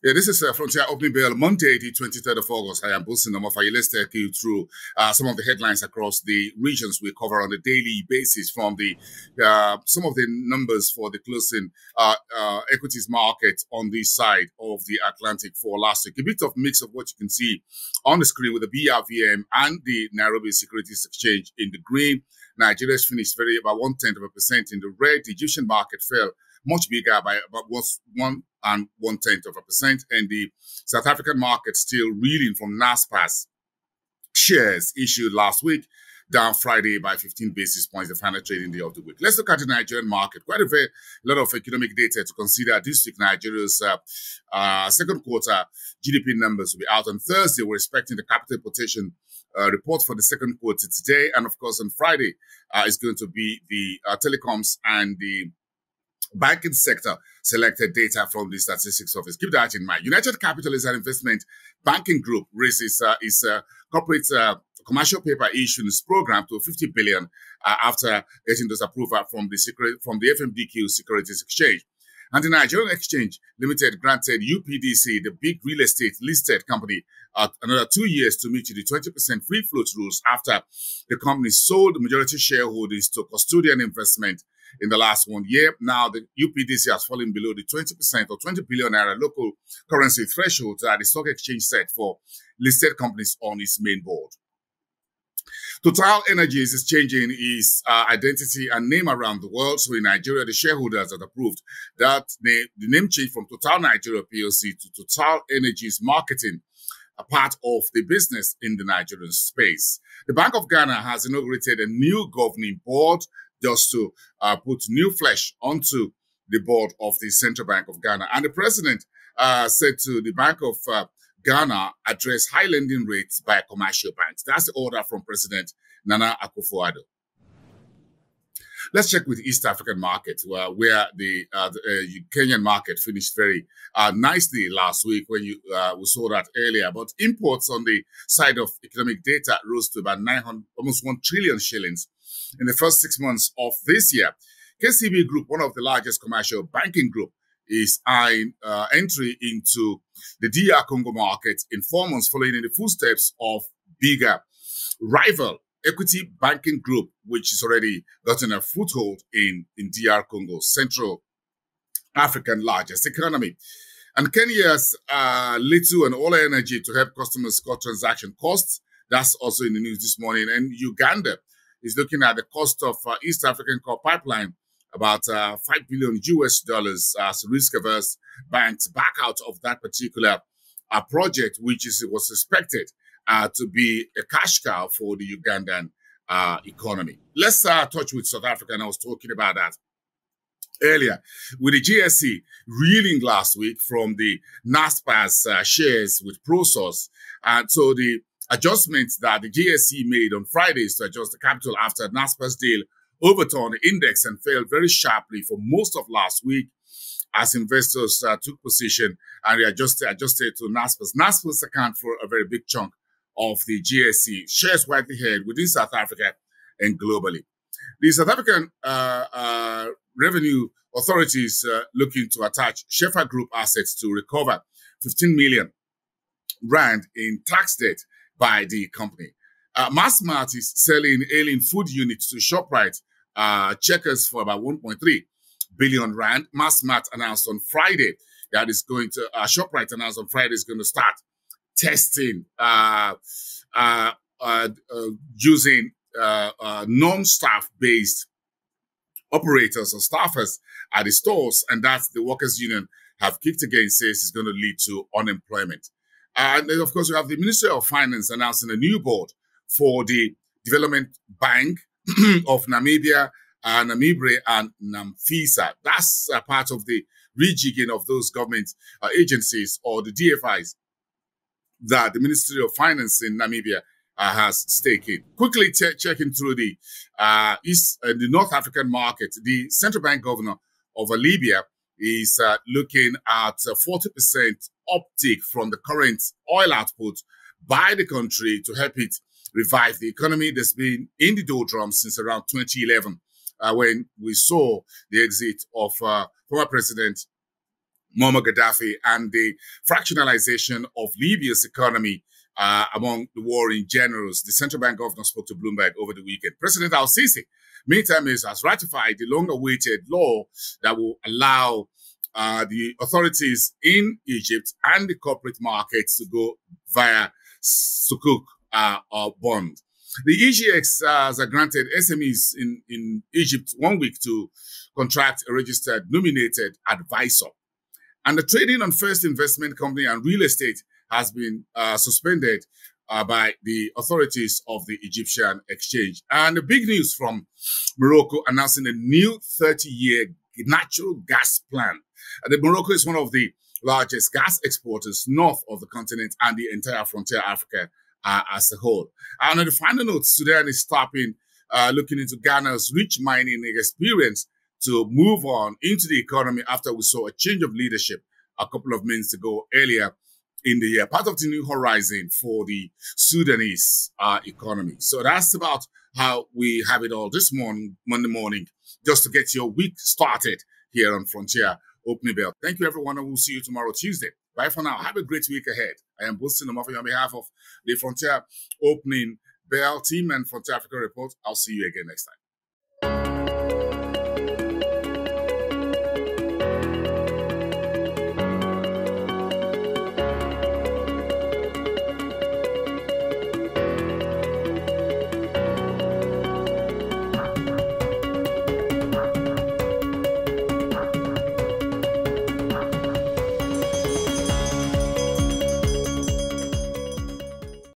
Yeah, this is Frontier Opening Bell, Monday, the 23rd of August. I am Bosin Omofayi. Let's take you through some of the headlines across the regions we cover on a daily basis from the some of the numbers for the closing equities market on this side of the Atlantic for last week. A bit of mix of what you can see on the screen with the BRVM and the Nairobi Securities Exchange in the green. Nigeria's finished about 0.1% in the red. The Egyptian market fell much bigger by about 1.1%, and the South African market still reeling from NASPA's shares issued last week, down Friday by 15 basis points, the final trading day of the week. Let's look at the Nigerian market. Quite a lot of economic data to consider this week. Nigeria's second quarter GDP numbers will be out on Thursday. We're expecting the capital importation report for the second quarter today, and of course on Friday is going to be the telecoms and the banking sector selected data from the Statistics Office. Keep that in mind. United Capital is an investment banking group, raises its corporate commercial paper issuance program to 50 billion after getting this approval from the FMDQ Securities Exchange. And the Nigerian Exchange Limited granted UPDC, the big real estate listed company, another 2 years to meet the 20% free float rules after the company sold majority shareholdings to custodian investment in the last 1 year. Now, the UPDC has fallen below the 20% or 20 billion naira local currency threshold that the stock exchange set for listed companies on its main board. Total Energies is changing its identity and name around the world. So in Nigeria, the shareholders have approved that the name change from Total Nigeria PLC to Total Energies Marketing, a part of the business in the Nigerian space. The Bank of Ghana has inaugurated a new governing board just to put new flesh onto the board of the Central Bank of Ghana. And the president said to the Bank of Ghana, address high lending rates by commercial banks. That's the order from President Nana Akufo-Addo. Let's check with the East African market, where the Kenyan market finished very nicely last week when we saw that earlier. But imports on the side of economic data rose to about almost 1 trillion shillings in the first 6 months of this year. KCB Group, one of the largest commercial banking group, is eyeing entry into the DR Congo market in 4 months, following in the footsteps of bigger rival Equity Banking Group, which has already gotten a foothold in DR Congo, Central African largest economy. And Kenya's Little and Ola Energy to help customers cut transaction costs. That's also in the news this morning. And Uganda is looking at the cost of East African Core Pipeline, about $5 billion as risk-averse banks back out of that particular project, which was expected to be a cash cow for the Ugandan economy. Let's touch with South Africa, and I was talking about that earlier. With the GSE reeling last week from the NASPA's shares with ProSource, and so the adjustments that the GSE made on Fridays to adjust the capital after NASPA's deal overturned the index and fell very sharply for most of last week as investors took position and adjusted to NASPA's. NASPA's account for a very big chunk of the GSE shares widely held within South Africa and globally. The South African revenue authorities looking to attach Shefa Group assets to recover 15 million rand in tax debt by the company. Massmart is selling alien food units to ShopRite Checkers for about 1.3 billion rand. Massmart announced on Friday that is going to, ShopRite announced on Friday is going to start testing using non-staff-based operators or staffers at the stores, and that's the workers' union have kicked against, says is going to lead to unemployment. And then, of course, we have the Ministry of Finance announcing a new board for the Development Bank of Namibia, Namibre, and Namfisa. That's part of the rejigging of those government agencies, or the DFIs, that the Ministry of Finance in Namibia has stake in. Quickly checking through the the North African market, the central bank governor of Libya is looking at a 40% uptick from the current oil output by the country to help it revive the economy that's been in the doldrums since around 2011, when we saw the exit of former President Muammar Gaddafi and the fractionalization of Libya's economy among the warring generals. The central bank governor spoke to Bloomberg over the weekend. President Al-Sisi, meantime, has ratified the long-awaited law that will allow the authorities in Egypt and the corporate markets to go via Sukuk bond. The EGX has granted SMEs in Egypt 1 week to contract a registered nominated advisor. And the trading on First Investment Company and real estate has been suspended by the authorities of the Egyptian exchange. And the big news from Morocco announcing a new 30-year natural gas plan. Morocco is one of the largest gas exporters north of the continent and the entire frontier Africa as a whole. And on the final note, Sudan is stopping, looking into Ghana's rich mining experience to move on into the economy after we saw a change of leadership a couple of minutes ago earlier in the year, part of the new horizon for the Sudanese economy. So that's about how we have it all this morning, Monday morning, just to get your week started here on Frontier Opening Bell. Thank you, everyone, and we'll see you tomorrow, Tuesday. Bye for now. Have a great week ahead. I am boosting them off on behalf of the Frontier Opening Bell team and Frontier Africa Report. I'll see you again next time.